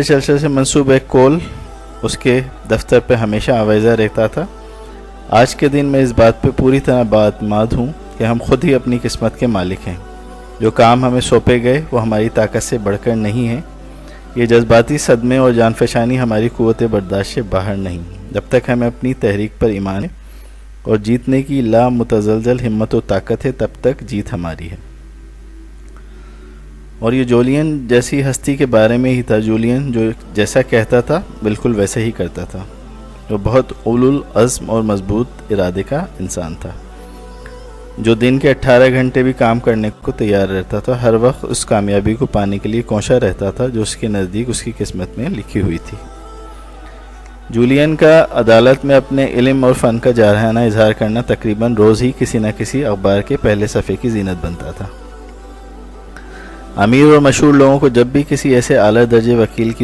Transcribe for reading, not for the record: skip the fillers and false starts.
چلچل سے منسوب ایک کال اس کے دفتر پہ ہمیشہ آویزہ رہتا تھا۔ آج کے دن میں اس بات پہ پوری طرح باعتماد ہوں کہ ہم خود ہی اپنی قسمت کے مالک ہیں۔ جو کام ہمیں سونپے گئے وہ ہماری طاقت سے بڑھ کر نہیں ہیں۔ یہ جذباتی صدمے اور جان فشانی ہماری قوت برداشت سے باہر نہیں۔ جب تک ہمیں اپنی تحریک پر ایمان ہے اور جیتنے کی لا متزلزل ہمت و طاقت ہے تب تک جیت ہماری ہے۔ اور یہ جولین جیسی ہستی کے بارے میں ہی تھا۔ جولین جو جیسا کہتا تھا بالکل ویسے ہی کرتا تھا۔ وہ بہت اولو العزم اور مضبوط ارادے کا انسان تھا، جو دن کے 18 گھنٹے بھی کام کرنے کو تیار رہتا تھا۔ ہر وقت اس کامیابی کو پانے کے لیے کوشاں رہتا تھا جو اس کے نزدیک اس کی قسمت میں لکھی ہوئی تھی۔ جولین کا عدالت میں اپنے علم اور فن کا جارحانہ اظہار کرنا تقریباً روز ہی کسی نہ کسی اخبار کے پہلے صفحے کی زینت بنتا تھا۔ امیر اور مشہور لوگوں کو جب بھی کسی ایسے اعلیٰ درجے وکیل کی